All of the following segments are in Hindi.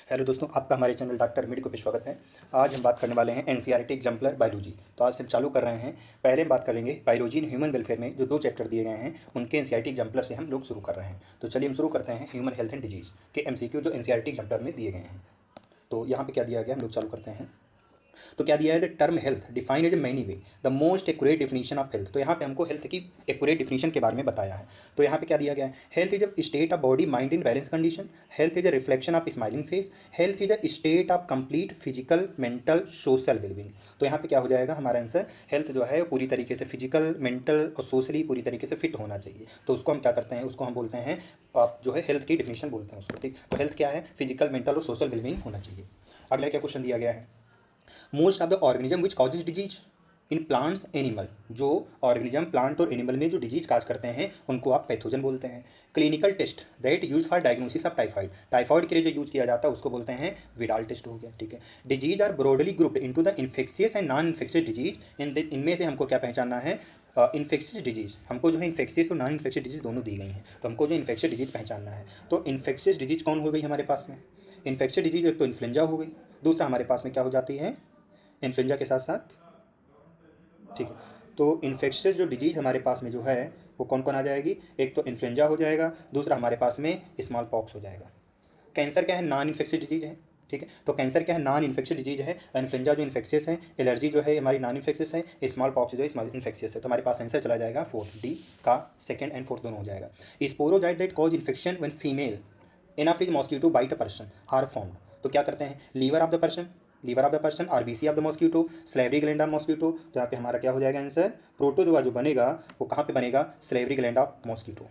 हेलो दोस्तों, आपका हमारे चैनल डॉक्टर मेडिको पे स्वागत है। आज हम बात करने वाले हैं एनसीईआरटी एग्जाम्पलर बायोलॉजी। तो आज से हम चालू कर रहे हैं। पहले हम बात करेंगे बायोलॉजी इन ह्यूमन वेलफेयर में जो 2 चैप्टर दिए गए हैं उनके एनसीईआरटी एग्जाम्पलर से हम लोग शुरू कर रहे हैं। तो चलिए हम शुरू करते हैं ह्यूमन हेल्थ एंड डिजीज़ के एमसीक्यू जो एनसीईआरटी एग्जाम्पलर में दिए गए हैं। तो यहाँ पे क्या दिया गया हम लोग चालू करते हैं। तो क्या दिया है, the term health define as a many way the most accurate definition of health. तो यहाँ पे हमको हेल्थ की एक्यूरेट डिफिनीशन के बारे में बताया है। तो यहाँ पे क्या दिया गया है, health is a state of body mind in balance condition, health is a reflection of smiling face, health is a state of complete physical mental social wellbeing. तो यहाँ पे क्या हो जाएगा हमारा आंसर, हेल्थ जो है पूरी तरीके से फिजिकल मेंटल और सोशली पूरी तरीके से फिट होना चाहिए। तो उसको हम क्या करते हैं, उसको हम बोलते हैं आप जो है हेल्थ की डिफिनीशन बोलते हैं उसको। ठीक, तो हेल्थ क्या है, फिजिकल मेंटल और सोशल वेलबींग होना चाहिए। अगला क्या क्वेश्चन दिया गया है, most of the organism which causes disease in plants animal. जो ऑर्गेनिज्म प्लांट और एनिमल में जो डिजीज काज करते हैं उनको आप पैथोजन बोलते हैं। Clinical test that use for diagnosis of typhoid, typhoid के लिए जो यूज किया जाता है उसको बोलते हैं विडाल टेस्ट हो गया। ठीक है, disease are broadly grouped into the infectious and non infectious disease. इनमें से हमको क्या पहचानना है, इन्फेक्शियस डिजीज। हमको जो है इन्फेक्शियस और नॉन इन्फेक्शियस डिजीज दोनों दी गई हैं, तो हमको जो इन्फेक्शियस डिजीज पहचानना है। तो इन्फेक्शियस डिजीज कौन हो गई हमारे पास में, इन्फेक्शियस डिजीज एक तो इन्फ्लुएंजा हो गई, दूसरा हमारे पास में क्या हो जाती है, इन्फ्लुएंजा के साथ साथ। ठीक है, तो इन्फेक्शियस जो डिजीज हमारे पास में जो है वो कौन कौन आ जाएगी, एक तो इन्फ्लुएंजा हो जाएगा, दूसरा हमारे पास में स्मॉल पॉक्स हो जाएगा। कैंसर क्या है, नॉन इन्फेक्शियस डिजीज है। ठीक है, तो कैंसर क्या है, नॉन इन्फेक्शियस डिजीज है। इन्फ्लुएंजा जो इन्फेक्शियस है, एलर्जी जो है हमारी नॉन इन्फेक्शियस है, स्मॉल पॉक्स जो है स्मॉल इन्फेक्शियस है। तो हमारे पास आंसर चला जाएगा फोर्थ, डी का सेकंड एंड फोर्थ दोनों हो जाएगा। Sporozoite that cause infection when female anopheles mosquito bite a person are formed. तो क्या करते हैं, liver of the person, liver of the person, RBC of the mosquito, salivary gland of mosquito. तो यहाँ पे हमारा क्या हो जाएगा आंसर, प्रोटोजोआ जो बनेगा वो कहाँ पे बनेगा, स्लेवरी ग्लैंड ऑफ मॉस्किटो।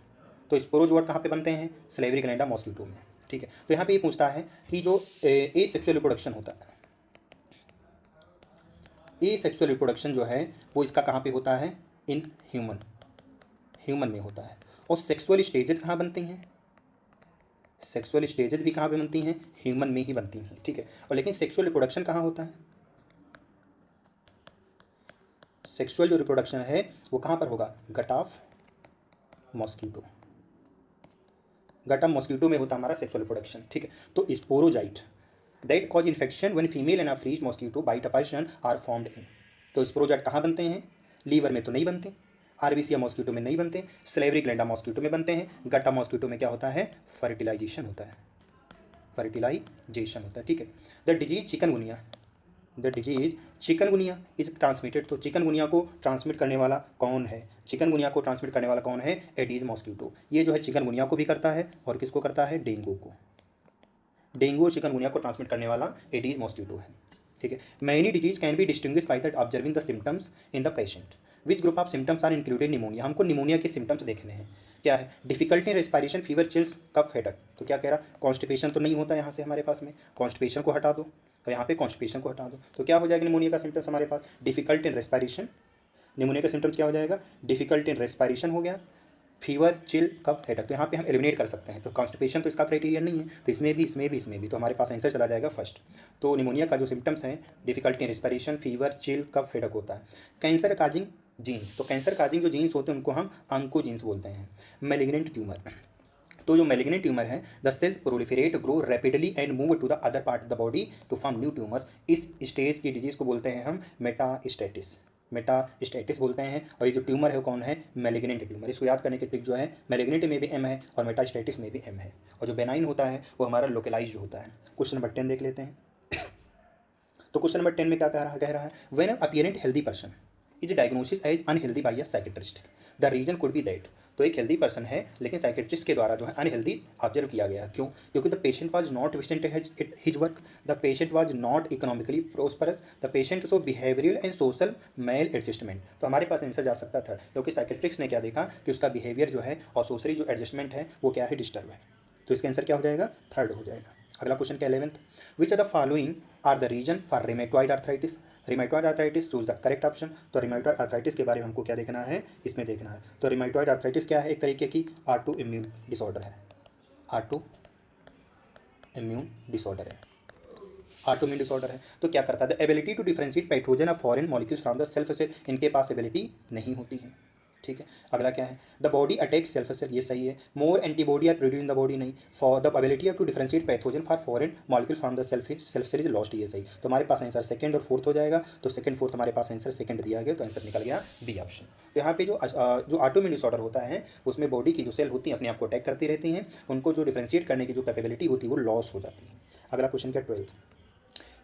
तो स्पोरोजोआ कहाँ पे बनते हैं, स्लेवरी ग्लैंड ऑफ मॉस्किटो में। ठीक है, तो यहाँ पे ये पूछता है कि जो ए सेक्सुअल रिप्रोडक्शन होता है, ए सेक्सुअल रिप्रोडक्शन जो है वो इसका कहाँ पे होता है, इन ह्यूमन, ह्यूमन में होता है। और सेक्सुअल स्टेजेस कहाँ बनती हैं, सेक्सुअल स्टेजेस भी कहाँ पे बनती हैं, ह्यूमन में ही बनती हैं। ठीक है, और लेकिन सेक्सुअल रिप्रोडक्शन कहाँ होता है, सेक्सुअल जो रिप्रोडक्शन है वो कहाँ पर होगा, gut of mosquito, gut of mosquito में होता है हमारा सेक्सुअल रिप्रोडक्शन। ठीक है, तो sporozoite that cause infection when female anopheles mosquito bite a person are formed in. तो स्पोरोजाइट कहाँ बनते हैं, लीवर में तो नहीं बनते, आरबीसी मॉस्किटो में नहीं बनते, स्लेवरी ग्लैंडा मॉस्किटो में बनते हैं, गट्टा मॉस्किटो में क्या होता है, फर्टिलाइजेशन होता है, फर्टिलाइजेशन होता है। ठीक है, the disease chikungunya, the disease chikungunya is transmitted. तो चिकनगुनिया को ट्रांसमिट करने वाला कौन है, चिकनगुनिया को ट्रांसमिट करने वाला कौन है, एडीज मॉस्किटो। ये जो है चिकनगुनिया को भी करता है और किसको करता है, डेंगू को। डेंगू और चिकनगुनिया को ट्रांसमिट करने वाला एडीज मॉस्किटो है। ठीक है, many disease can be distinguish by that observing the symptoms in the patient, which group of symptoms are included pneumonia. हमको निमोनिया के सिम्टम्स देखने हैं, क्या है, difficulty in respiration, fever, chills, cough, headache. तो क्या कह रहा, कॉन्स्टिपेशन तो नहीं होता यहाँ से हमारे पास में, कॉन्स्टिपेशन को हटा दो और यहाँ पे कॉन्स्टिपेशन को हटा दो, तो क्या हो जाएगा निमोनिया का सिम्टम्स हमारे पास, डिफिकल्ट इन रेस्पिरेशन। निमोनिया का सिम्टम्स क्या हो जाएगा, डिफिकल्ट इन रेस्पिरेशन हो गया, फीवर, चिल, कफ, हेडक। तो यहाँ पे हम एलिमिनेट कर सकते हैं, तो कॉन्स्टिपेशन तो इसका क्राइटेरिया नहीं है, तो इसमें भी इसमें भी इसमें भी, तो हमारे पास आंसर चला जाएगा फर्स्ट। तो निमोनिया का जो सिम्टम्स हैं, difficulty in respiration, fever, chill, cough, headache होता है। कैंसर काजिंग जीन्स, तो कैंसर काजिंग जो जीन्स होते हैं उनको हम ऑन्कोजीन्स बोलते हैं। मैलिग्नेंट ट्यूमर, तो जो मैलिग्नेंट ट्यूमर है, the cells proliferate, grow rapidly and move to the other part of the body to form new tumours. इस स्टेज की डिजीज को बोलते हैं हम मेटास्टेटिस, मेटास्टेटिस बोलते हैं। और ये जो ट्यूमर है वो कौन है, मैलिग्नेंट ट्यूमर। इसको याद करने की ट्रिक जो है, मैलिग्नेंट में भी एम है और मेटास्टेटिस में भी एम है, और जो बेनाइन होता है वो हमारा लोकलाइज होता है। क्वेश्चन नंबर 10 देख लेते हैं। तो क्वेश्चन नंबर 10 में क्या कह रहा है, when apparent healthy person is diagnosis as unhealthy by a psychiatrist, the reason could be that. तो एक हेल्दी पर्सन है लेकिन साइकेट्रिस्ट के द्वारा जो है अनहेल्दी ऑब्जर्व किया गया। क्यों, क्योंकि the patient was not efficient his work, the patient was not economically prosperous, the patient so behavioural and social maladjustment. तो हमारे पास आंसर जा सकता था, क्योंकि साइकेट्रिस्ट ने क्या देखा कि उसका बिहेवियर जो है और सोशली जो एडजस्टमेंट है वो क्या है, डिस्टर्ब है। तो इसका आंसर क्या हो जाएगा, थर्ड हो जाएगा। अगला क्वेश्चन क्या, 11th, which are the following are the reason for rheumatoid arthritis. Rheumatoid arthritis, choose the correct option. तो रिमेटॉइड आर्थराइटिस के बारे में हमको क्या देखना है, इसमें देखना है। तो रिमेटॉइड आर्थराइटिस क्या है, एक तरीके की ऑटो इम्यून डिसऑर्डर है, ऑटो इम्यून डिसऑर्डर है, ऑटो इम्यून डिसऑर्डर है। तो क्या करता है, the ability to differentiate pathogen of foreign molecules from the self cell, इनके पास एबिलिटी नहीं होती है। ठीक है। अगला क्या है, the body attacks self cell, ये सही है। More antibody are produce in the body, नहीं। For the ability to differentiate pathogen for foreign molecule from the self cell is lost, ये सही। तो हमारे पास आंसर सेकंड और फोर्थ हो जाएगा। तो सेकंड फोर्थ हमारे पास आंसर सेकंड दिया गया, तो आंसर निकल गया बी ऑप्शन। तो यहाँ पे जो ऑटोइम्यून डिसऑर्डर होता है उसमें बॉडी की जो सेल होती हैं अपने आप को अटैक करती रहती हैं, उनको जो डिफरेंशिएट करने की जो कैपेबिलिटी होती है वो लॉस हो जाती है। अगला क्वेश्चन क्या 12th,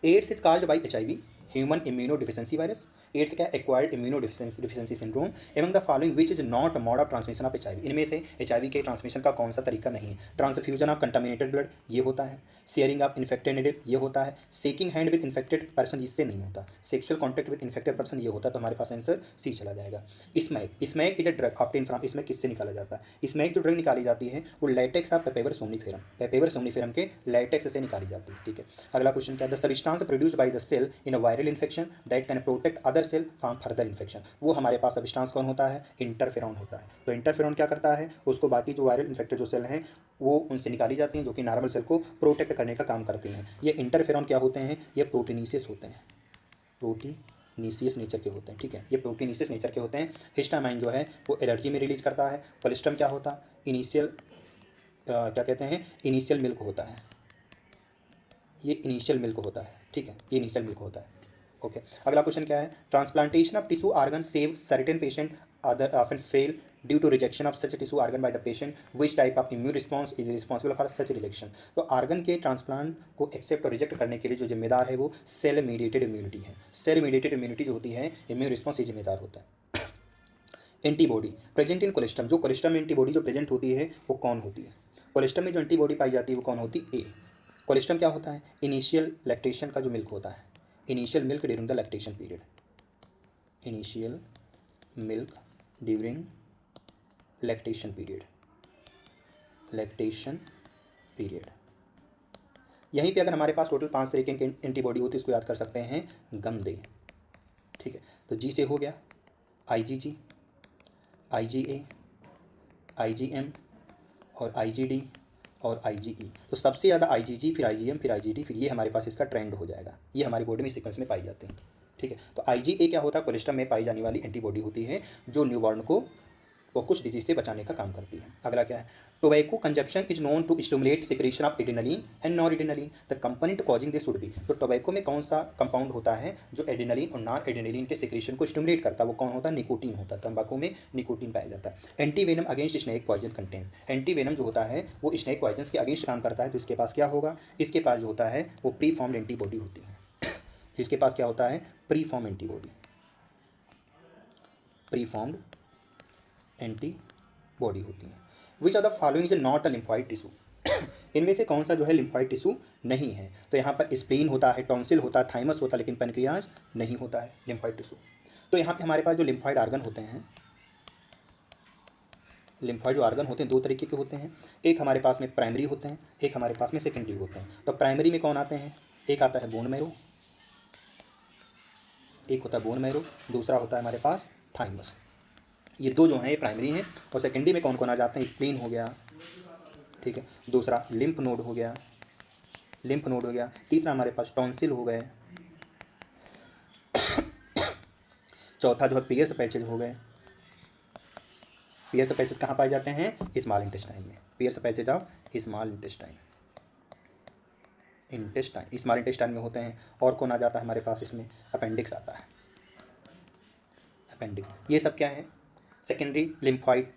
AIDS is caused by HIV, human immunodeficiency virus. AIDS क्या, acquired immunodeficiency syndrome. Among the following which is not mode of transmission of HIV, इनमें से HIV के ट्रांसमिशन का कौन सा तरीका नहीं है। ट्रांसफ्यूजन ऑफ कंटामिनेटेड ब्लड, ये होता है। शेयरिंग ऑफ इन्फेक्टेड निडल, ये होता है। Shaking hand with infected person, इससे नहीं होता। Sexual contact with infected person, ये होता है। तो हमारे पास आंसर सी चला जाएगा। Smack is a drug obtain from, इसमें किससे निकाला जाता है। स्मैक जो ड्रग निकाली जाती है वो लैटेक्स ऑफ पेपेवर सोमनीफेरम के लैटेक्स से निकाली जाती है, ठीक है। अगला क्वेश्चन क्या, the substance produced by the cell in a viral infection that can protect other cell from further infection, वो हमारे पास सब्सटेंस कौन होता है, इंटरफेरॉन होता है। तो इंटरफेरॉन क्या करता है, उसको बाकी जो वायरल इन्फेक्टेड जो सेल हैं वो उनसे निकाली जाती हैं, जो कि नॉर्मल सेल को प्रोटेक्ट करने का काम करती हैं। ये इंटरफेरॉन क्या होते हैं, ये प्रोटीनीसिस होते हैं, प्रोटीनीसियस नेचर के होते हैं, ठीक है। ये प्रोटीनीसियस नेचर के होते हैं। हिस्टामाइन जो है वो एलर्जी में रिलीज करता है। कोलेस्ट्रम क्या होता है, इनिशियल क्या कहते हैं, इनिशियल मिल्क होता है, ये इनिशियल मिल्क होता है, ठीक है, ये इनिशियल मिल्क होता है। ओके, अगला क्वेश्चन क्या है, transplantation of tissue organ save certain patient other often fail due to rejection of such tissue organ by the patient, which type of immune response is responsible for such rejection. तो ऑर्गन के ट्रांसप्लांट को एक्सेप्ट और रिजेक्ट करने के लिए जो जिम्मेदार है वो सेल मीडिएटेड इम्यूनिटी है। सेल मीडिएटेड इम्यूनिटी जो होती है, इम्यून रिस्पॉन्स ये जिम्मेदार होता है। एंटीबॉडी प्रेजेंट इन कोलेस्ट्रम, जो कोलेस्ट्रम में एंटीबॉडी जो प्रेजेंट होती है वो कौन होती है। कोलेस्ट्रम में जो एंटीबॉडी पाई जाती है वो कौन होती है, ए। कोलेस्ट्रम क्या होता है, इनिशियल लैक्टेशन का जो मिल्क होता है, initial milk during the lactation period, initial milk during lactation period. यहीं पे अगर हमारे पास टोटल 5 तरीके की एंटीबॉडी होती है, इसको याद कर सकते हैं गमदे, ठीक है। तो जी से हो गया IgG, IgA, IgM और IgD और IgE। तो सबसे ज़्यादा IgG, फिर IgM, फिर IgD, फिर ये हमारे पास इसका ट्रेंड हो जाएगा। ये हमारी बॉडी में सीक्वेंस में पाई जाते हैं, ठीक है। तो IgA क्या होता है, कोलेस्ट्रम में पाई जाने वाली एंटीबॉडी होती है जो न्यूबॉर्न को वो कुछ डिजीज से बचाने का काम करती है। अगला क्या है, tobacco consumption is known to stimulate secretion of adrenaline and nor adrenaline, the component causing this would be. तो टोबैको में कौन सा कंपाउंड होता है जो एडिनलिन और नॉन एडिनलिन के सेक्रेशन को स्टिमुलेट करता है, वो कौन होता है, निकोटीन होता है। तंबाकू में निकोटीन पाया जाता है। Anti venom against snake poison contains, anti venom जो होता है वो स्नेक पॉइजन के अगेंस्ट काम करता है। तो इसके पास क्या होगा, इसके पास जो होता है वो प्री फॉर्म्ड एंटीबॉडी होती है। इसके पास क्या होता है, pre form antibody, pre formed antibody होती है। Which are the following is not a lymphoid tissue, इनमें से कौन सा जो है लिम्फॉइड टिश्यू नहीं है। तो यहाँ पर स्प्लीन होता है, टॉन्सिल होता है, थाइमस होता है, लेकिन पैनक्रियाज नहीं होता है लिम्फॉइड टिश्यू। तो यहाँ पे हमारे पास जो लिम्फॉइड ऑर्गन होते हैं, लिम्फॉइड जो ऑर्गन होते हैं 2 तरीके के होते हैं। एक हमारे पास में प्राइमरी होते हैं, एक हमारे पास में सेकेंडरी होते हैं। तो प्राइमरी में कौन आते हैं, एक आता है बोन मैरो, एक होता है बोन मैरो, दूसरा होता है हमारे पास थाइमस। ये 2 जो हैं ये प्राइमरी हैं। और सेकेंडरी में कौन कौन आ जाते हैं, स्प्लीन हो गया, ठीक है, दूसरा लिम्फ नोड हो गया, तीसरा हमारे पास टॉन्सिल हो गए, चौथा जो है पियर्स पैचेज हो गए। पियर्स पैचेज कहाँ पाए जाते हैं, स्मॉल इंटेस्टाइन में, Peyer's patches of small intestine small intestine में होते हैं। और कौन आ जाता है हमारे पास इसमें, अपेंडिक्स आता है, अपेंडिक्स। ये सब क्या है, सेकेंडरी लिम्फॉइड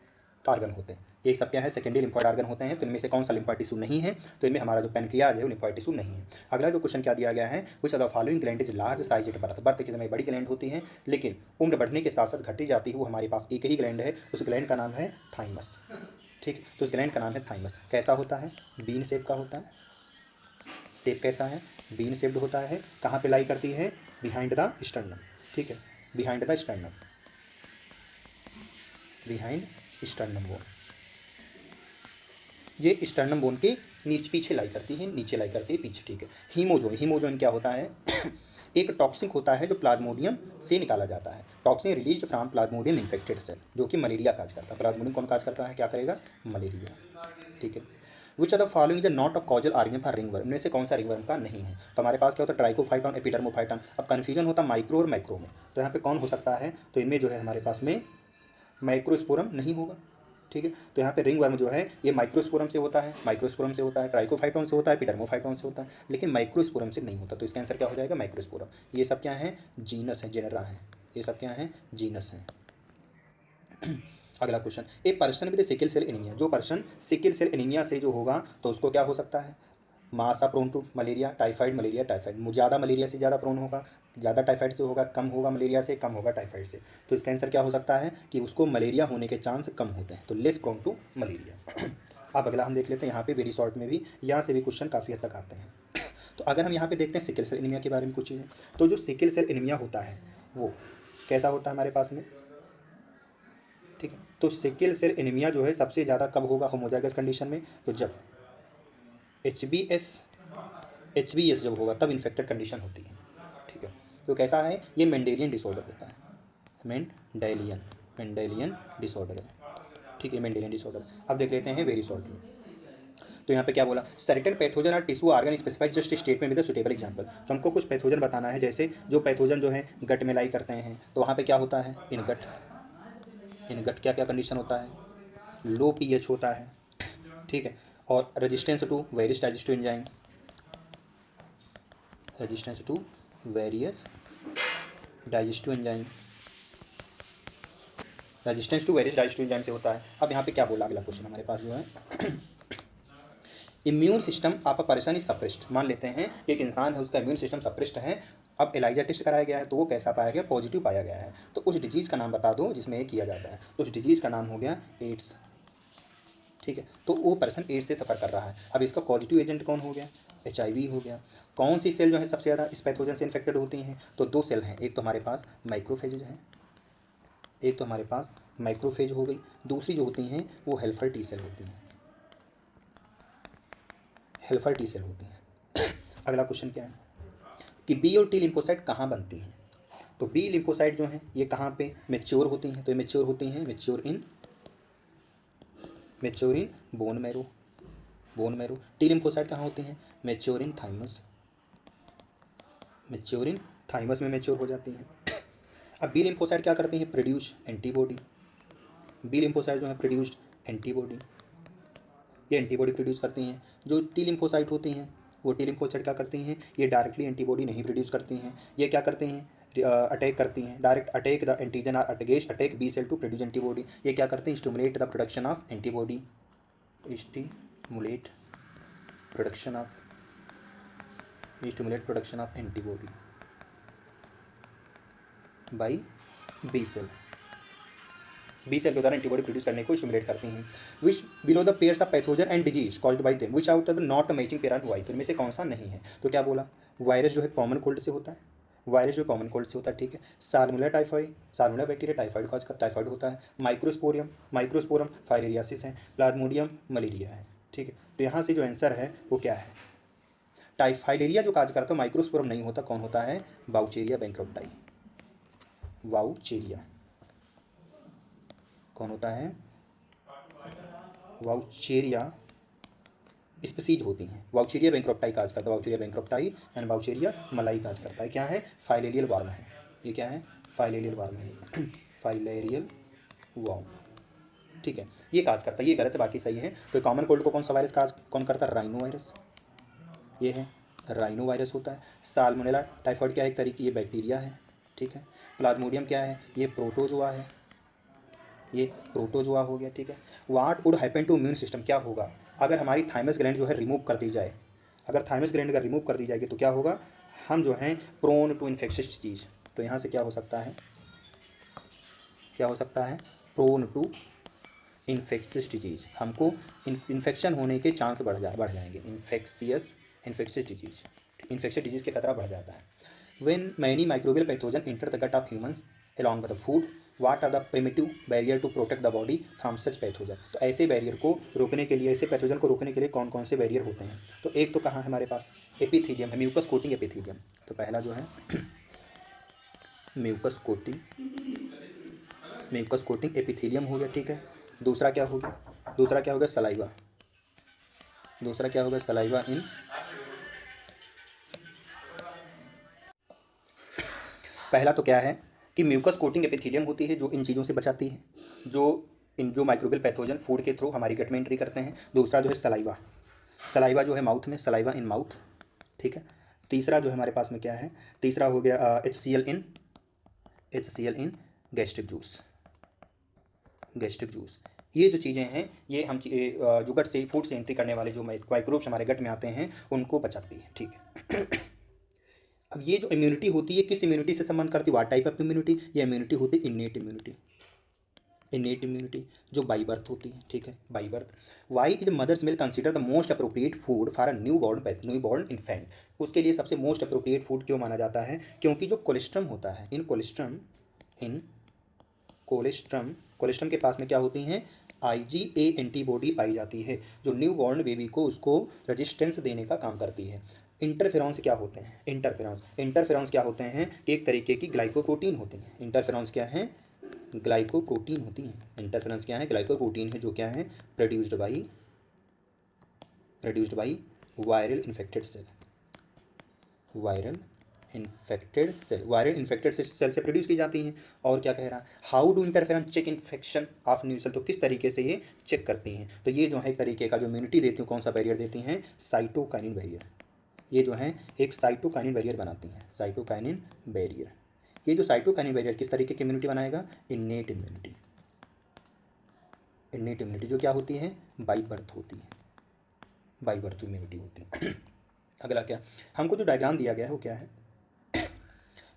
ऑर्गन होते हैं। ये सब क्या है, सेकेंडरी लिम्फॉइड ऑर्गन होते हैं। तो इनमें से कौन सा लिम्फॉइड टिश्यू नहीं है, तो इनमें हमारा जो पैनक्रियाज है वो लिम्फॉइड टिश्यू नहीं है। अगला जो क्वेश्चन क्या दिया गया है, which are the following gland is large size at birth, birth के समय बड़ी ग्लैंड होती है लेकिन उम्र बढ़ने के साथ साथ घटती जाती है। वो हमारे पास एक ही ग्लैंड है, उस ग्लैंड का नाम है थाइमस, ठीक। तो उस ग्लैंड का नाम है थाइमस। कैसा होता है, बीन शेप का होता है। शेप कैसा है, बीन शेप्ड होता है। कहाँ पे लाई करती है, बिहाइंड द स्टर्नम, ठीक है, behind the sternum, behind sternum bone. ये स्टर्नम बोन के पीछे लाई करती है, नीचे लाई करती है पीछे, ठीक है। हीमोजोइन क्या होता है एक टॉक्सिक होता है जो प्लाज्मोडियम से निकाला जाता है। Toxin released from plasmodium infected cell, जो कि मलेरिया काज करता है। प्लाज्मोडियम कौन काज करता है, क्या करेगा, मलेरिया, ठीक है। Which are the following is not a causal organ for ringworm, इनमें से कौन सा रिंगवर्म का नहीं है। तो हमारे पास क्या होता है, ट्राइकोफाइटॉन, एपिडर्मोफाइटॉन। अब कन्फ्यूजन होता है माइक्रो और मैक्रो में, तो यहाँ पे कौन हो सकता है, तो इनमें जो है हमारे पास में माइक्रोस्पोरम नहीं होगा, ठीक है। तो यहाँ पे रिंग वर्म जो है ये माइक्रोस्पोरम से होता है, माइक्रोस्पोरम से होता है, ट्राइकोफाइटोन से होता है, एपिडर्मोफाइटोन से होता है, लेकिन माइक्रोस्पोरम से नहीं होता। तो इसका आंसर क्या हो जाएगा? माइक्रोस्पोरम। ये सब क्या है? जीनस है, जेनरा है। ये सब क्या है? जीनस है। अगला question, a person with sickle cell anaemia, जो पर्सन सिकल सेल एनीमिया से जो होगा तो उसको क्या हो सकता है? मासा prone to malaria, typhoid, malaria typhoid, ज़्यादा मलेरिया से ज़्यादा प्रोन होगा, ज़्यादा टाइफाइड से होगा, कम होगा मलेरिया से, कम होगा टाइफाइड से। तो इसका आंसर क्या हो सकता है कि उसको मलेरिया होने के चांस कम होते हैं, तो लेस प्रोन टू मलेरिया। अब अगला हम देख लेते हैं, यहाँ पे वेरी शॉर्ट में भी यहाँ से भी क्वेश्चन काफ़ी हद तक आते हैं। तो अगर हम यहाँ पे देखते हैं सिकल सेल एनीमिया के बारे में कुछ चीज़ें, तो जो सिकल सेल एनीमिया होता है वो कैसा होता है हमारे पास में, ठीक है। तो सिकल सेल एनीमिया जो है सबसे ज़्यादा कब होगा? होमोजाइगस कंडीशन में। तो जब एच बी एस जब होगा तब इन्फेक्टेड कंडीशन होती है, ठीक है। तो कैसा है? ये मेंडेलियन डिसऑर्डर होता है, मेंडेलियन डिसऑर्डर है, ठीक है, मेंडेलियन डिसऑर्डर। अब देख लेते हैं वेरी शॉर्ट में। तो यहाँ पे क्या बोला? सर्टेन पैथोजन और tissue organ specified just state में विद सुटेबल एग्जांपल। तो हमको कुछ पैथोजन बताना है, जैसे जो पैथोजन जो है गट में लाई करते हैं, तो वहाँ पे क्या होता है? इन गट क्या क्या कंडीशन होता है? लो पीएच होता है, ठीक है, और resistance to various digestive enzyme, resistance to various digestive enzyme, resistance to various digestive enzyme से होता है। अब यहाँ पे क्या बोला? अगला क्वेश्चन हमारे पास जो है, immune system of a person is suppressed. मान लेते हैं एक इंसान है, उसका इम्यून सिस्टम सप्रेस्ड है। अब एलाइजा टेस्ट कराया गया है तो वो कैसा पाया गया? पॉजिटिव पाया गया है। तो उस डिजीज़ का नाम बता दो जिसमें ये किया जाता है। तो उस डिजीज़ का नाम हो गया एड्स, ठीक है। तो वो पर्सन एड्स से सफ़र कर रहा है। अब इसका पॉजिटिव एजेंट कौन हो गया? HIV हो गया। कौन सी सेल जो है सबसे ज़्यादा इस पैथोजन से इन्फेक्टेड होती हैं? तो दो सेल हैं, एक तो हमारे पास माइक्रोफेज है, एक तो हमारे पास माइक्रोफेज हो गई, दूसरी जो होती हैं वो हेल्पर टी सेल होती हैं, हेल्पर टी सेल होती हैं। अगला क्वेश्चन क्या है कि बी और टी लिम्फोसाइट कहाँ बनती हैं? तो बी लिम्फोसाइट जो हैं ये कहाँ पे मेच्योर होती हैं? तो ये मेच्योर होती हैं, mature in bone marrow. T lymphocyte कहाँ होती हैं? मेच्योर इन थाइमस में मेच्योर हो जाती हैं। अब बी लिम्फोसाइट क्या करती हैं? Produce antibody. बी लिम्फोसाइट जो है प्रोड्यूस्ड एंटीबॉडी, ये एंटीबॉडी प्रोड्यूस करती हैं। जो टी लिम्फोसाइट होती हैं वो टी लिम्फोसाइट क्या करती हैं? ये डायरेक्टली एंटीबॉडी नहीं प्रोड्यूस करती हैं, ये क्या करती हैं? अटैक करती हैं, direct attack the antigen or attack B cell to produce antibody. ये क्या करते हैं? Stimulate the production of antibody, stimulate production of antibody by B cell. B cell के द्वारा एंटीबॉडी प्रोड्यूस करने को स्टिमुलेट करती हैं। Which below the pairs of pathogen and disease called by them which out of the not matching pair why. तो इनमें से कौन सा नहीं है? तो क्या बोला? वायरस जो है कॉमन कोल्ड से होता है, वायरस जो कॉमन कोल्ड से होता है, ठीक है। Salmonella typhoid, salmonella bacteria typhoid का टाइफाइड होता है। माइक्रोस्पोरम फाइलेरियासिस है। प्लाज्मोडियम मलेरिया है, ठीक है। तो यहाँ से जो आंसर है वो क्या है? फाइलेरिया जो काज करता है, माइक्रोस्पोरम नहीं होता, कौन होता है? बाउचेरिया बैंक्रप्टाई। वाउचेरिया कौन होता है? वाउचेरिया स्पीसीज होती हैं। वाउचेरिया बैंक्रप्टाई काज करता है, वाउचेरिया बैंक्रप्टाई एंड वाउचेरिया मलाई काज करता है। क्या है? फाइलेरियल वार्म है। ये क्या है? फाइलेरियल वार्म है। फाइलेरियल वार्म, ठीक है, ये काज करता है। ये गलत है, बाकी सही है। तो कॉमन कोल्ड को कौन सा वायरस काज कौन करता है? राइनो वायरस, ये है राइनो वायरस होता है। साल्मोनेला टाइफाइड क्या है? एक तरीके ये बैक्टीरिया है, ठीक है। प्लाज्मोडियम क्या है? ये प्रोटोजोआ है, ये प्रोटोजोआ हो गया, ठीक है। What would happen to immune system? क्या होगा अगर हमारी थाइमस ग्लैंड जो है रिमूव कर दी जाए? अगर थाइमस ग्लैंड अगर रिमूव कर दी जाएगी तो क्या होगा? हम जो हैं प्रोन टू इन्फेक्शियस डिजीज। तो यहाँ से क्या हो सकता है? क्या हो सकता है? प्रोन टू इन्फेक्शियस डिजीज, हमको इन्फेक्शन होने के चांस बढ़ जाएंगे। इन्फेक्शियस डिजीज के खतरा बढ़ जाता है। When many microbial pathogen enter the gut of humans along with the food, what are the primitive barrier to protect the body from such pathogen? तो ऐसे बैरियर को रोकने के लिए, ऐसे पैथोजन को रोकने के लिए कौन कौन से बैरियर होते हैं? तो एक तो कहाँ है हमारे पास? एपिथेलियम है, म्यूकस कोटिंग एपिथेलियम। तो पहला जो है म्यूकस कोटिंग एपिथेलियम हो गया, ठीक है। दूसरा क्या हो गया? सलाइवा। दूसरा क्या होगा? सलाइवा इन पहला तो क्या है कि म्यूकस कोटिंग एपिथेलियम होती है जो इन चीज़ों से बचाती है, जो जो माइक्रोबियल पैथोजन फूड के थ्रू हमारी गट में एंट्री करते हैं। दूसरा जो है सलाइवा, सलाइवा जो है माउथ में, सलाइवा इन माउथ, ठीक है। तीसरा जो है हमारे पास में क्या है, तीसरा हो गया HCl in gastric juice, gastric juice. ये जो चीज़ें हैं ये हम जो गट से फूड से एंट्री करने वाले जो माइक्रोब्स हमारे गट में आते हैं उनको बचाती है, ठीक है। अब ये जो इम्यूनिटी होती है किस इम्यूनिटी से संबंध करती है, व्हाट टाइप ऑफ इम्यूनिटी, ये इम्यूनिटी होती है इन्नेट इम्यूनिटी, इन्नेट इम्यूनिटी जो बाई बर्थ होती है, ठीक है, by birth. Why is mother's milk consider the most appropriate food for a new born infant. उसके लिए सबसे मोस्ट अप्रोप्रिएट फूड क्यों माना जाता है, क्योंकि जो कोलेस्ट्रम होता है, इन कोलेस्ट्रम, कोलेस्ट्रम के पास में क्या होती हैं, IgA एंटीबॉडी पाई जाती है जो न्यू बॉर्न बेबी को उसको रेजिस्टेंस देने का काम करती है। इंटरफेरॉन्स क्या होते हैं, इंटरफेरॉन्स क्या होते हैं कि एक तरीके की ग्लाइकोप्रोटीन होती हैं। इंटरफेरॉन्स क्या है, ग्लाइकोप्रोटीन होती हैं। इंटरफेरेंस क्या है, ग्लाइकोप्रोटीन है जो क्या है, produced by viral infected cell, viral infected cell से प्रोड्यूस की जाती हैं। और क्या कह रहा है, how do interference check infection of new cell, तो किस तरीके से ये चेक करती हैं, तो ये जो है एक तरीके का जो इम्यूनिटी देती हैं, कौन सा बैरियर देती हैं, साइटोकाइनिन बैरियर। ये जो है एक साइटोकाइनिन बैरियर बनाती हैं, साइटोकाइनिन बैरियर। ये जो साइटोकाइनिन बैरियर किस तरीके की इम्यूनिटी बनाएगा, इन्नेट इम्यूनिटी, इन्नेट इम्यूनिटी जो क्या होती है, बाई बर्थ होती है, बाई बर्थ इम्यूनिटी होती है। अगला क्या, हमको जो डायग्राम दिया गया है वो क्या है,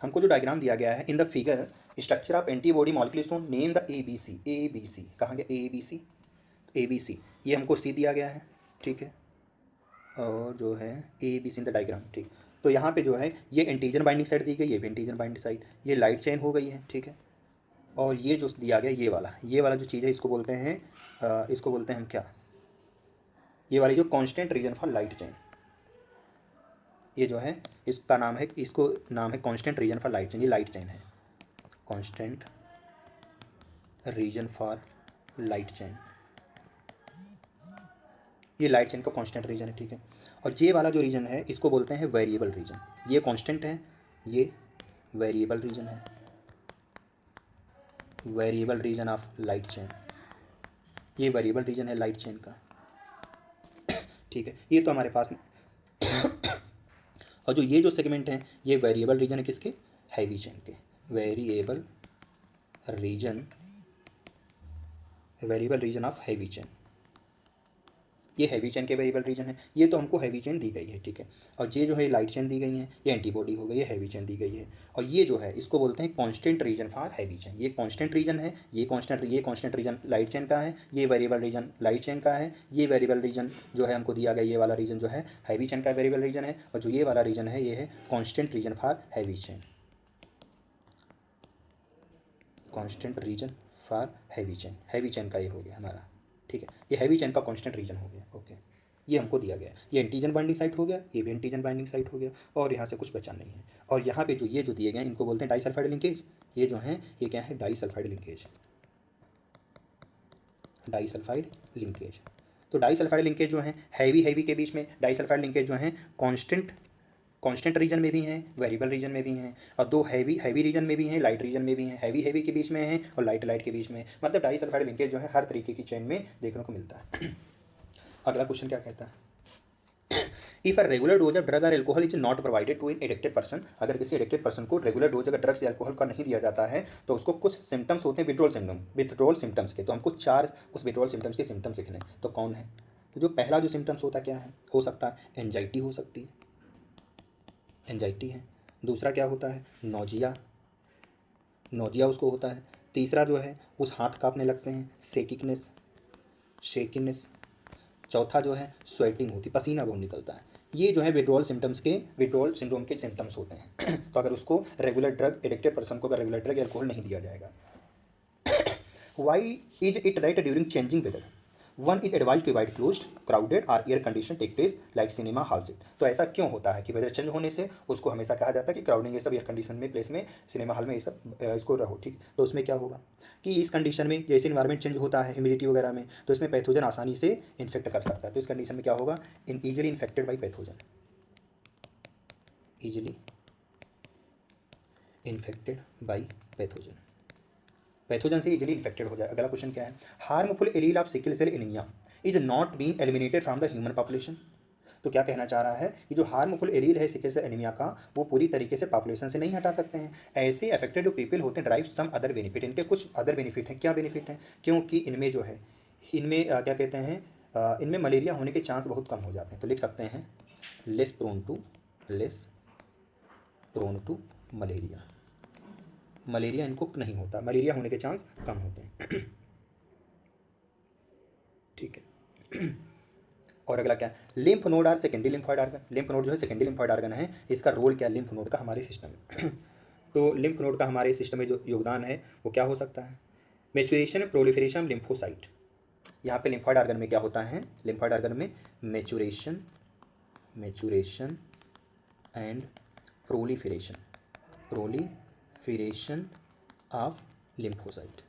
हमको जो डायग्राम दिया गया है in the figure structure of antibody molecules name the ABC, कहाँ गया ABC, ये हमको C दिया गया है, ठीक है, और जो है ABC इन द डायग्राम, ठीक। तो यहाँ पे जो है ये एंटीजन बाइंडिंग साइट दी गई, ये भी एंटीजन बाइंडिंग साइट, ये लाइट चेन हो गई है, ठीक है। और ये जो दिया गया ये वाला जो चीज़ है इसको बोलते हैं हम क्या, ये वाली जो constant region for light chain, ये जो है इसका नाम है, इसको नाम है constant region for light chain. ये लाइट चेन है, constant region for light chain, ये लाइट चेन का कांस्टेंट रीजन है, ठीक है। और ये वाला जो रीजन है इसको बोलते हैं वेरिएबल रीजन, ये कांस्टेंट है, ये वेरिएबल रीजन है, variable region of light chain, ये वेरिएबल रीजन है लाइट चेन का, ठीक है। ये तो हमारे पास में और जो ये जो सेगमेंट हैं ये वेरिएबल रीजन है किसके, हैवी चेन के, variable region of heavy chain, ये हैवी चेन के वेरिएबल रीजन है। ये तो हमको हैवी चेन दी गई है, ठीक है। और ये जो है लाइट चेन दी गई है, ये एंटीबॉडी हो गई, ये हैवी चेन दी गई है। और ये जो है इसको बोलते हैं constant region for heavy chain, ये कांस्टेंट रीजन है, ये कांस्टेंट रीजन लाइट चेन का है, ये वेरिएबल रीजन लाइट चेन का है, ये वेरिएबल रीजन जो है हमको दिया गया ये वाला रीजन जो है हैवी चेन का वेरिएबल रीजन है, और जो ये वाला रीजन है ये है constant region for heavy chain, constant region for heavy chain का ये हो गया हमारा, ठीक है। ये हैवी चेन का कांस्टेंट रीजन हो गया, ओके। ये हमको दिया गया, ये एंटीजन बाइंडिंग साइट हो गया, ये भी एंटीजन बाइंडिंग साइट हो गया, और यहाँ से कुछ बचा नहीं है। और यहाँ पे जो ये जो दिए गए इनको बोलते हैं डाइसल्फाइड लिंकेज, ये जो हैं ये क्या है, डाइसल्फाइड लिंकेज, डाइसल्फाइड लिंकेज। तो डाइसल्फाइड लिंकेज जो है हैवी के बीच में डाइसल्फाइड लिंकेज जो है कांस्टेंट रीजन में भी हैं, वेरिएबल रीजन में भी हैं, और दो हैवी रीजन में भी हैं, लाइट रीजन में भी हैं, हैवी के बीच में हैं और लाइट के बीच में, मतलब डाइसल्फाइड लिंकेज जो है हर तरीके की चेन में देखने को मिलता है। अगला क्वेश्चन क्या कहता है, if a regular dose of drug और alcohol is not provided to an addicted person, अगर किसी एडिक्टेड पर्सन को रेगुलर डोज अगर ड्रग्स या एल्कोहल का नहीं दिया जाता है तो उसको कुछ सिम्टम्स होते हैं विड्रॉल सिम्टम्स के, तो हमको 4 उस विड्रॉल सिम्टम्स के सिम्टम्स लिखने हैं। तो कौन है, तो जो पहला जो सिम्टम्स होता क्या है, हो सकता है एंजाइटी हो सकती है, एंजाइटी है। दूसरा क्या होता है, नोजिया उसको होता है। तीसरा जो है उस हाथ कांपने लगते हैं, शेकिनेस। चौथा जो है स्वेटिंग होती, पसीना बहुत निकलता है। ये जो है विड्रॉल सिंड्रोम के सिम्टम्स होते हैं। तो अगर उसको रेगुलर ड्रग एडिक्टेड पर्सन को अगर रेगुलर ड्रग एल्कोहल नहीं दिया जाएगा। Why is it that during changing weather one is advise to avoid closed crowded और air condition take place like cinema hall seat. तो ऐसा क्यों होता है कि वेदर चेंज होने से उसको हमेशा कहा जाता है कि क्राउडिंग ये सब एयर कंडीशन में प्लेस में सिनेमा हॉल में ये सब इसको रहो, ठीक। तो उसमें क्या होगा कि इस कंडीशन में जैसे इन्वायरमेंट चेंज होता है ह्यूमिडिटी वगैरह में, तो इसमें पैथोजन आसानी से इन्फेक्ट कर सकता है। तो इस कंडीशन में क्या होगा, easily infected by pathogen, easily infected by pathogen, pathogen से इजीली इन्फेक्टेड हो जाए। अगला क्वेश्चन क्या है, harmful allele of sickle cell anaemia is not being eliminated from the human population. तो क्या कहना चाह रहा है कि जो हार्मफुल एलील है सिकल सेल एनीमिया का, वो पूरी तरीके से पॉपुलेशन से नहीं हटा सकते हैं। ऐसे अफेक्टेड जो पीपल होते हैं ड्राइव सम अदर बेनिफिट, इनके कुछ अदर बेनिफिट हैं। क्या बेनिफिट हैं? क्योंकि इनमें जो है, इनमें क्या कहते हैं, इनमें मलेरिया होने के चांस बहुत कम हो जाते हैं। तो लिख सकते हैं less prone to malaria. Malaria इनको नहीं होता, मलेरिया होने के चांस कम होते हैं। ठीक है। और अगला क्या है, lymph node are secondary lymphoid organ. Lymph node जो है सेकेंडरी लिम्फॉइड ऑर्गन है। इसका रोल क्या है लिम्फ नोड का हमारे सिस्टम में? तो लिम्फ नोड का हमारे सिस्टम में जो योगदान है वो क्या हो सकता है, मैच्योरेशन प्रोलिफरेशन लिम्फोसाइट। यहाँ पे लिम्फॉइड ऑर्गन में क्या होता है, लिम्फॉइड ऑर्गन में maturation and proliferation of lymphocyte.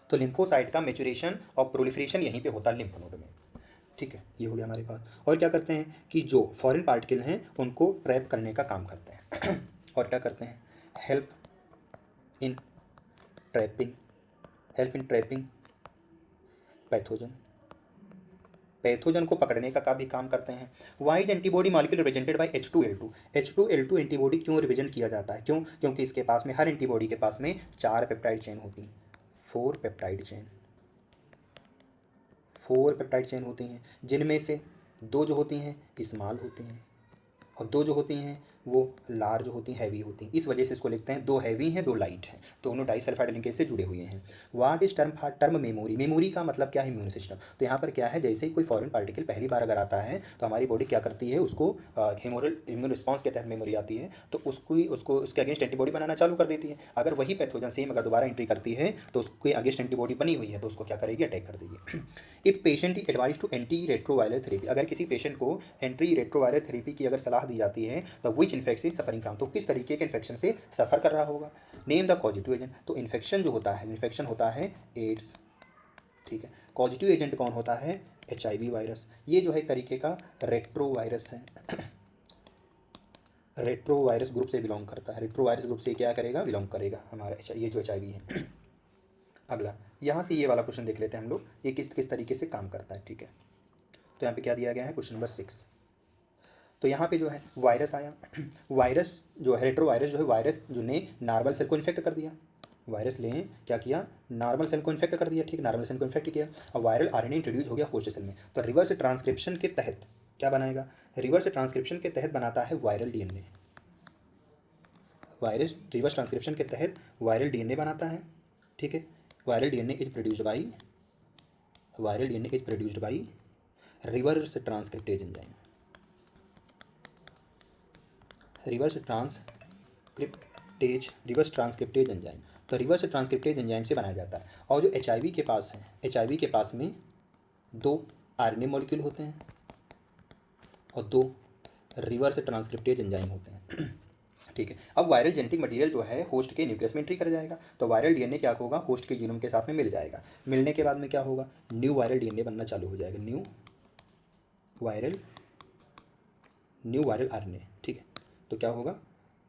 तो लिम्फोसाइट का मैच्योरेशन और प्रोलिफरेशन यहीं पे होता है लिम्फ नोड में। ठीक है, ये हो गया हमारे पास। और क्या करते हैं कि जो फॉरेन पार्टिकल हैं उनको ट्रैप करने का काम करते हैं। और क्या करते हैं, हेल्प इन ट्रैपिंग पैथोजन को पकड़ने का भी काम करते हैं। Wise antibody molecule represented by H2L2। H2L2 antibody क्यों रिप्रेजेंट किया जाता है? क्योंकि इसके पास में, हर एंटीबॉडी के पास में 4 पेप्टाइड चेन होती हैं, 4 पेप्टाइड चेन होती हैं, जिनमें से 2 जो होती हैं स्मॉल होती हैं और 2 जो होती हैं वो लार्ज होती हैं, हैवी होती हैं। इस वजह से इसको लिखते हैं 2 हैवी हैं 2 लाइट हैं, दोनों डाइसल्फाइड लिंकेज से जुड़े हुए हैं। व्हाट इज टर्म मेमोरी का मतलब क्या है, इम्यून सिस्टम। तो यहाँ पर क्या है, जैसे ही कोई फॉरेन पार्टिकल पहली बार अगर आता है तो हमारी बॉडी क्या करती है, उसको ह्यूमरल इम्यून रिस्पॉन्स के तहत मेमोरी आती है, तो उसको उसके अगेंस्ट एंटीबॉडी बनाना चालू कर देती है। अगर वही पैथोजन सेम अगर दोबारा एंट्री करती है तो उसके अगेंस्ट एंटीबॉडी बनी हुई है तो उसको क्या करेगी, अटैक कर देगी। If patient is advise to anti retroviral therapy, अगर किसी पेशेंट को एंटी रेट्रोवायरल थेरेपी की अगर सलाह दी जाती है तो विच इन्फेक्शन सफरिंग फ्रॉम, तो किस तरीके के इन्फेक्शन से सफ़र कर रहा होगा। नेम द पॉजिटिव एजेंट, तो इन्फेक्शन जो होता है, इन्फेक्शन होता है एड्स। ठीक है, पॉजिटिव एजेंट कौन होता है, HIV वायरस। ये जो है एक तरीके का रेट्रो वायरस है, रेट्रो वायरस ग्रुप से बिलोंग करता है। रेट्रो वायरस ग्रुप से क्या करेगा, बिलोंग करेगा हमारा ये जो HIV है। अगला यहाँ से ये वाला क्वेश्चन देख लेते हैं हम लोग, ये किस तरीके से काम करता है। ठीक है, तो यहाँ पे क्या दिया गया है, क्वेश्चन नंबर 6। तो यहाँ पे जो है वायरस आया, वायरस जो है रेट्रो वायरस जो है, वायरस जो ने नॉर्मल सेल को इन्फेक्ट कर दिया। वायरस ने क्या किया, नॉर्मल सेल को इन्फेक्ट कर दिया। ठीक, नॉर्मल सेल को इन्फेक्ट किया और वायरल RNA इंट्रोड्यूस हो गया होस्ट सेल में। तो रिवर्स ट्रांसक्रिप्शन के तहत क्या बनाएगा, रिवर्स ट्रांसक्रिप्शन के तहत बनाता है वायरल DNA। रिवर्स ट्रांसक्रिप्शन के तहत वायरल DNA बनाता है। ठीक है, viral DNA is produced by reverse transcriptase enzyme. Reverse transcriptase enzyme, तो रिवर्स ट्रांसक्रिप्टेज एंजाइम से बनाया जाता है। और जो HIV के पास है, HIV के पास में 2 RNA मॉलिक्यूल होते हैं और 2 रिवर्स ट्रांसक्रिप्टेज एंजाइम होते हैं। ठीक है, अब वायरल जेनेटिक मटेरियल जो है होस्ट के न्यूक्लियस में एंट्री कर जाएगा, तो वायरल DNA क्या होगा, होस्ट के जीनोम के साथ में मिल जाएगा। मिलने के बाद में क्या होगा, न्यू वायरल DNA बनना चालू हो जाएगा, न्यू वायरल RNA। ठीक है, तो क्या होगा,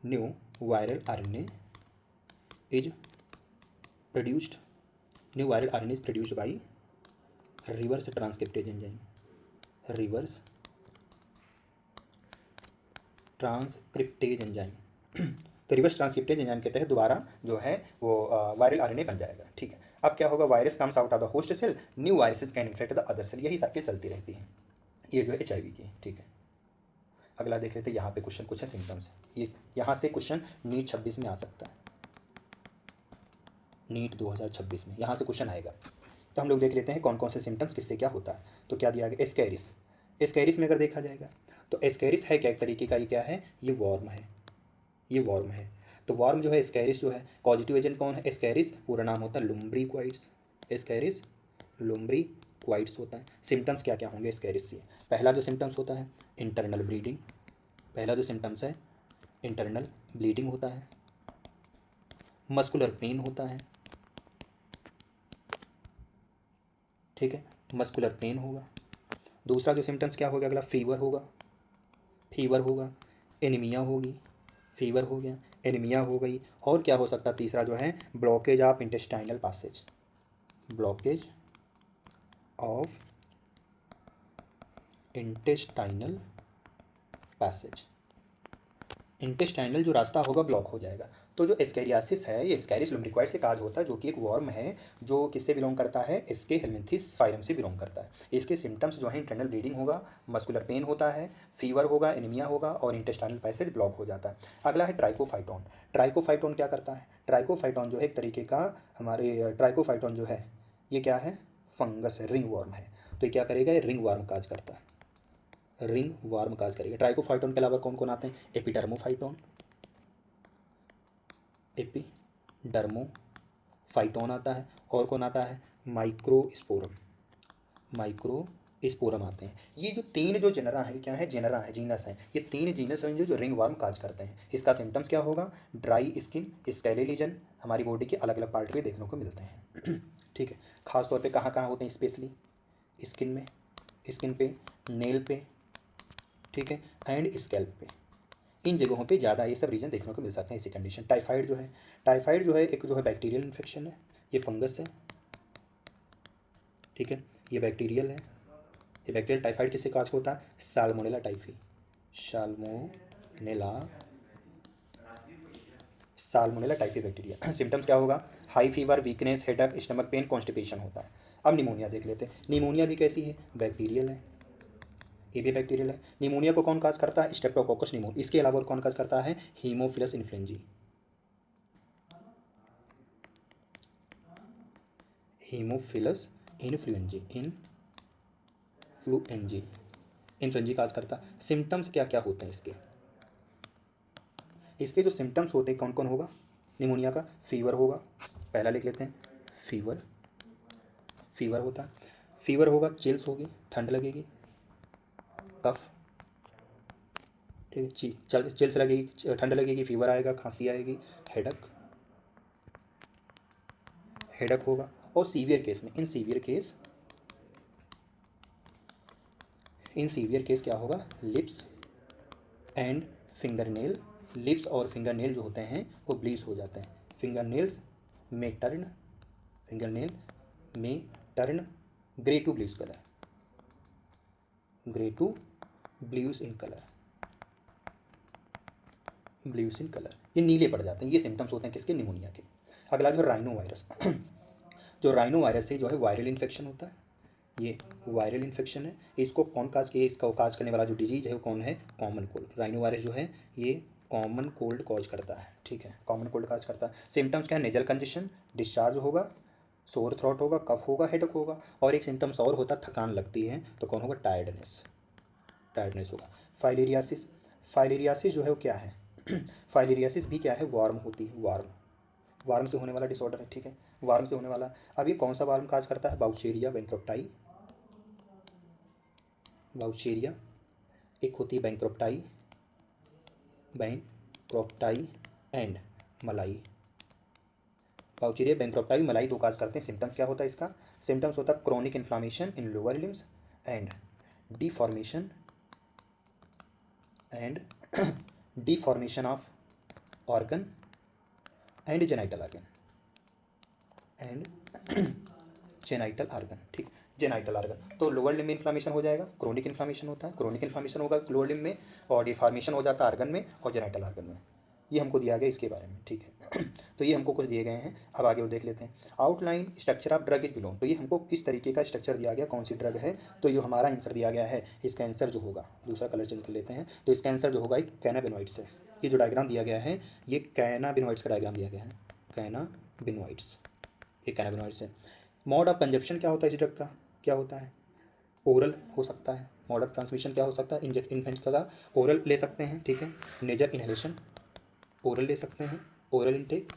new viral RNA is produced by reverse transcriptase enzyme. तो रिवर्स ट्रांसक्रिप्टेज एंजाइम के तहत दोबारा जो है वो वायरल RNA बन जाएगा। ठीक है, अब क्या होगा, virus comes out of the host cell, new viruses can infect the other cell. यही साइकिल चलती रहती है, ये जो है HIV की। ठीक है, अगला देख लेते हैं। यहाँ पे क्वेश्चन कुछ है सिम्टम्स, ये यहाँ से क्वेश्चन नीट 26 में आ सकता है, नीट 2026 में यहाँ से क्वेश्चन आएगा। तो हम लोग देख लेते हैं कौन कौन से सिम्टम्स किससे क्या होता है। तो क्या दिया गया, एस्कैरिस में अगर देखा जाएगा तो एस्कैरिस है क्या, एक तरीके का ये क्या है, ये वॉर्म है। तो वॉर्म जो है, एस्कैरिस जो है, पॉजिटिव एजेंट कौन है, एस्कैरिस पूरा नाम होता है लुम्ब्रिक्वाइड्स, एस्कैरिस लुम्ब्रिक्वाइड्स होता है। सिम्टम्स क्या क्या होंगे एस्कैरिस से, पहला जो सिम्टम्स होता है इंटरनल ब्लीडिंग होता है, मस्कुलर पेन होता है। ठीक है, मस्कुलर पेन होगा। दूसरा जो सिम्टम्स क्या होगा, अगला फीवर होगा, एनीमिया होगी, फीवर हो गया, एनीमिया हो गई, और क्या हो सकता है तीसरा जो है blockage of intestinal passage, blockage of intestinal passage, intestinal जो रास्ता होगा ब्लॉक हो जाएगा। तो जो एस्कैरियासिस है ये एस्कैरिस लुम्ब्रिकॉइड से काज होता है, जो कि एक वर्म है जो किससे बिलोंग करता है, इसके हेलमिंथिस फाइलम से बिलोंग करता है। इसके सिम्टम्स जो है इंटरनल ब्लीडिंग होगा, मस्कुलर पेन होता है, फीवर होगा, एनीमिया होगा और इंटेस्टाइनल पैसेज ब्लॉक हो जाता है। अगला है ट्राइकोफाइटोन। ट्राइकोफाइटोन क्या करता है, ट्राइकोफाइटोन जो है एक तरीके का हमारे ट्राइकोफाइटोन जो है ये क्या है, फंगस है, रिंग वर्म है। तो ये क्या करेगा, ये रिंग वर्म काज करता है, रिंग वार्म काज करेगा। ट्राइकोफाइटोन के अलावा कौन कौन आते हैं, एपिडर्मोफाइटोन, एपिडर्मोफाइटोन आता है, और कौन आता है, माइक्रोस्पोरम, माइक्रोस्पोरम आते हैं। ये जो तीन जो जेनरा है क्या है, जेनरा है, जीनस है, ये तीन जीनस हैं जो रिंग वार्म काज करते हैं। इसका सिम्टम्स क्या होगा, ड्राई स्किन, स्केली लीजन, हमारी बॉडी के अलग अलग पार्ट पे देखने को मिलते हैं। ठीक है, खासतौर पे कहाँ कहाँ होते हैं, स्पेशली स्किन में, स्किन पे, नेल पे, ठीक है, एंड स्कैल्प पे, इन जगहों पे ज़्यादा ये सब रीजन देखने को मिल सकते हैं। इसी कंडीशन टाइफाइड जो है, टाइफाइड जो है एक जो है बैक्टीरियल इन्फेक्शन है, ये फंगस है, ठीक है, ये बैक्टीरियल है। ये बैक्टीरियल टाइफाइड किससे काज होता है, salmonella typhi, salmonella, salmonella typhi bacteria. Symptoms क्या होगा, high fever, weakness, headache, stomach pain, constipation होता है। अब निमोनिया देख लेते हैं, निमोनिया भी कैसी है, बैक्टीरियल है, ये भी बैक्टीरियल है। निमोनिया को कौन काज करता है, स्ट्रेप्टोकोकस निमोनिया। इसके अलावा और कौन काज करता है, haemophilus influenzae, haemophilus influenzae, influenzae, influenzae cause करता। सिम्टम्स क्या क्या होते हैं इसके, इसके जो सिम्टम्स होते हैं कौन कौन होगा, निमोनिया का फीवर होगा, पहला लिख लेते हैं, फीवर, फीवर होता है, फीवर होगा, चिल्स होगी, ठंड लगेगी, कफ, ठीक है, चिल्स लगेगी, ठंड लगेगी, फीवर आएगा, खांसी आएगी, हेडक, हेडक होगा। और सीवियर केस में, in severe case, in severe case क्या होगा, lips and finger nail, lips और फिंगर नेल जो होते हैं वो ब्लीच हो जाते हैं। फिंगर नेल्स में टर्न, फिंगर नेल में turn grey to bluish colour, grey to bluish in colour, bluish in colour, ये नीले पड़ जाते हैं। ये सिम्टम्स होते हैं किसके, निमोनिया के। अगला जो राइनो वायरस, जो राइनो वायरस है जो है वायरल इन्फेक्शन होता है, ये वायरल इन्फेक्शन है। इसको कौन काज किए, इसका काज करने वाला जो डिजीज है वो कौन है, कॉमन कोल्ड। राइनो वायरस जो है ये कॉमन कोल्ड कॉज करता है, ठीक है, कॉमन कोल्ड काज करता है। सिम्टम्स क्या है, नेजल कंजेशन, डिस्चार्ज होगा, सोर थ्रोट होगा, कफ होगा, हेडक होगा, और एक सिम्टम्स और होता है, थकान लगती है, तो कौन होगा, टायर्डनेस, टायर्डनेस होगा। फाइलेरियासिस, फाइलेरियासिस जो है वो क्या है, फाइलेरियासिस भी क्या है, वार्म होती है, वार्म, वार्म से होने वाला डिसऑर्डर है, ठीक है, वार्म से होने वाला। अब ये कौन सा वार्म काज करता है, बाउचेरिया बैंक्रोप्टाई, बाउचेरिया, एक होती है बैंक्रोप्टाई, बैंक्रोप्टाई एंड मलाई, बाउचेरिया, बैंक्रोप्टाई, मलाई दो काज करते हैं। सिम्टम्स क्या होता है इसका, सिम्टम्स होता है chronic inflammation in lower limbs and deformation, and deformation of organ and genital organ, and genital organ, ठीक, जेनाइटल ऑर्गन। तो लोअर लिम में इन्फ्लामेशन हो जाएगा, क्रोनिक इन्फ्लामेशन होता है, क्रोनिक इन्फ्लामेशन होगा लोअर लिम में, और डिफॉर्मेशन हो जाता है ऑर्गन में और जेनाइटल ऑर्गन में। ये हमको दिया गया इसके बारे में, ठीक है। तो ये हमको कुछ दिए गए हैं। अब आगे और देख लेते हैं, outline structure of drug is belong. तो ये हमको किस तरीके का स्ट्रक्चर दिया गया, कौन सी ड्रग है, तो जो हमारा आंसर दिया गया है, इसका आंसर जो होगा, दूसरा कलर चेंज कर लेते हैं, तो इसका आंसर जो होगा एक कैनाबिनॉइड्स है। ये जो डायग्राम दिया गया है ये कैनाबिनॉइड्स का डायग्राम दिया गया है, कैनाबिनॉइड्स, ये कैनाबिनॉइड्स है। मोड ऑफ कंजप्शन क्या होता है इस ड्रग का, क्या होता है, ओरल हो सकता है। मोड ऑफ ट्रांसमिशन क्या हो सकता है, इन्फेंट का ओरल ले सकते हैं, ठीक है, नेजल इनहेलेशन, ओरल ले सकते हैं, oral intake,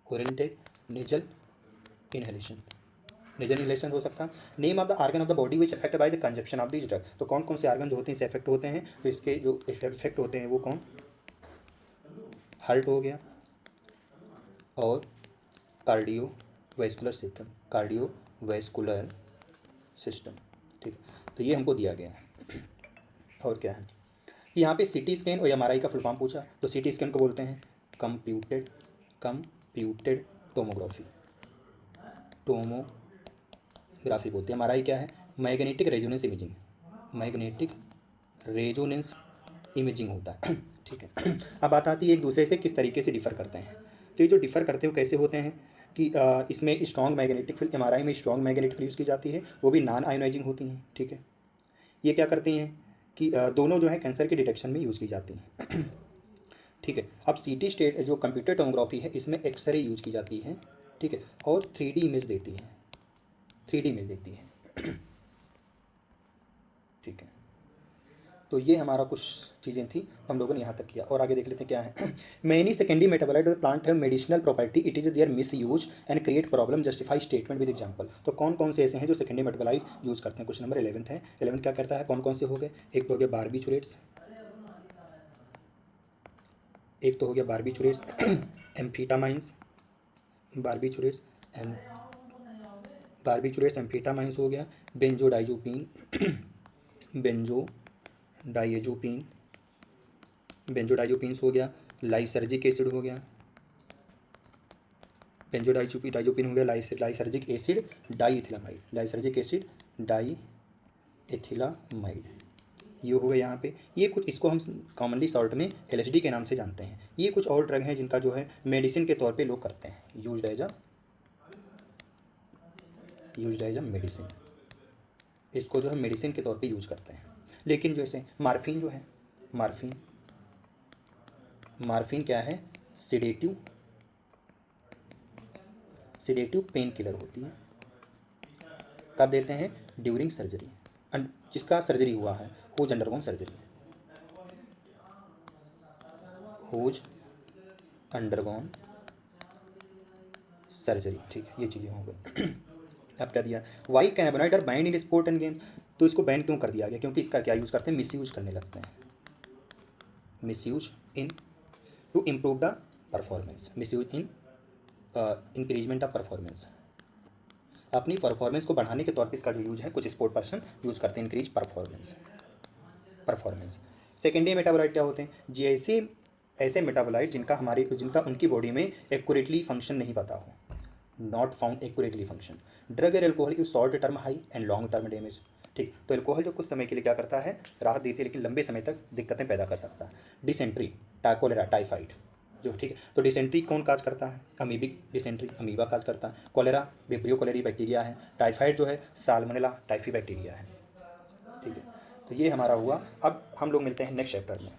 oral intake, nasal inhalation, nasal inhalation हो सकता है। Name of the organ of the body which affected by the consumption of this drug. तो कौन कौन से आर्गन जो होते हैं इससे अफेक्ट होते हैं, तो इसके जो इफेक्ट होते हैं वो कौन, हार्ट हो गया और cardio vascular system, cardio vascular system, ठीक है। तो ये हमको दिया गया है। और क्या है, यहाँ पे सीटी स्कैन और एमआरआई का फुल फॉर्म पूछा, तो सीटी स्कैन को बोलते हैं कंप्यूटेड टोमोग्राफी, टोमोग्राफी बोलते हैं। एमआरआई क्या है? Magnetic resonance imaging, magnetic resonance imaging होता है। ठीक है। अब बात आती है एक दूसरे से किस तरीके से डिफ़र करते हैं। तो ये जो डिफ़र करते हैं वो कैसे होते हैं कि इसमें स्ट्रॉन्ग मैग्नेटिक फील्ड, एमआरआई में स्ट्रॉन्ग मैग्नेटिक फील्ड यूज़ की जाती है, वो भी नॉन आयोनाइजिंग होती हैं। ठीक है। ये क्या करती हैं कि दोनों जो है कैंसर के डिटेक्शन में यूज़ की जाती हैं। ठीक है। अब सीटी स्टेट जो कंप्यूटर टोमोग्राफी है इसमें एक्सरे यूज की जाती है। ठीक है। और 3D इमेज देती है, 3D इमेज देती है। ठीक है। तो ये हमारा कुछ चीज़ें थी, हम लोगों ने यहाँ तक किया। और आगे देख लेते हैं क्या है। मैनी सेकेंडरी मेटाबोलाइट और प्लांट है medicinal property, it is their misuse and create problem, justify statement with example. तो कौन कौन से ऐसे हैं जो सेकेंडरी मेटाबोलाइट यूज़ करते हैं? क्वेश्चन नंबर 11 है। 11 क्या करता है, कौन कौन से हो गए? एक तो हो गया बारबीचुरेट्स, एक तो हो गया बारबीचुरेट्स, एम्फीटामाइंस, बारबीचुरेट्स एम्फीटामाइंस हो गया, बेंजोडाइजोपिन, बेंजोडाइजोपिन्स हो गया, लाइसर्जिक एसिड हो गया, बेंजोडाइजोपिन हो गया, लाइसर्जिक एसिड डाईएथिलामाइड, लाइसर्जिक एसिड डाईएथिलामाइड, ये हो गया यहाँ पे। ये कुछ, इसको हम कॉमनली शॉर्ट में LSD के नाम से जानते हैं। ये कुछ और ड्रग हैं जिनका जो है मेडिसिन के तौर पे लोग करते हैं, यूज्ड एज अ मेडिसिन, इसको जो है मेडिसिन के तौर पे यूज करते हैं। लेकिन जैसे मार्फिन जो है, मार्फिन क्या है? सिडेटिव पेन किलर होती है। कब देते हैं? ड्यूरिंग सर्जरी, जिसका सर्जरी हुआ है, whose undergone surgery, whose undergone surgery. ठीक है, ये चीज़ें हो गई। अब क्या दिया? Why cannabinoid are banned in sport and game. तो इसको बैन क्यों कर दिया गया? क्योंकि इसका क्या यूज़ करते हैं? मिसयूज करने लगते हैं, misuse in to improve the performance, misuse in increment of performance, अपनी परफॉर्मेंस को बढ़ाने के तौर पे इसका जो यूज है कुछ स्पोर्ट पर्सन यूज़ करते हैं, इंक्रीज परफॉर्मेंस। सेकेंडरी मेटाबोलाइट क्या होते हैं? जैसे ऐसे मेटाबोलाइट जिनका उनकी बॉडी में एक्यूरेटली फंक्शन नहीं पता हो, not found accurately function. Drug और एल्कोहल की short term high and long term damage. ठीक, तो एल्कोहल जो कुछ समय के लिए क्या करता है? राहत देती है, लेकिन लंबे समय तक दिक्कतें पैदा कर सकता है। डिसेंट्री, कोलेरा, टाइफाइड जो, ठीक है। तो डिसेंट्री कौन काज करता है? अमीबिक डिसेंट्री, अमीबा काज करता है। कोलेरा विब्रियो कोलेरी बैक्टीरिया है। टाइफाइड जो है साल्मोनेला टाइफी बैक्टीरिया है। ठीक है। तो ये हमारा हुआ। अब हम लोग मिलते हैं नेक्स्ट चैप्टर में।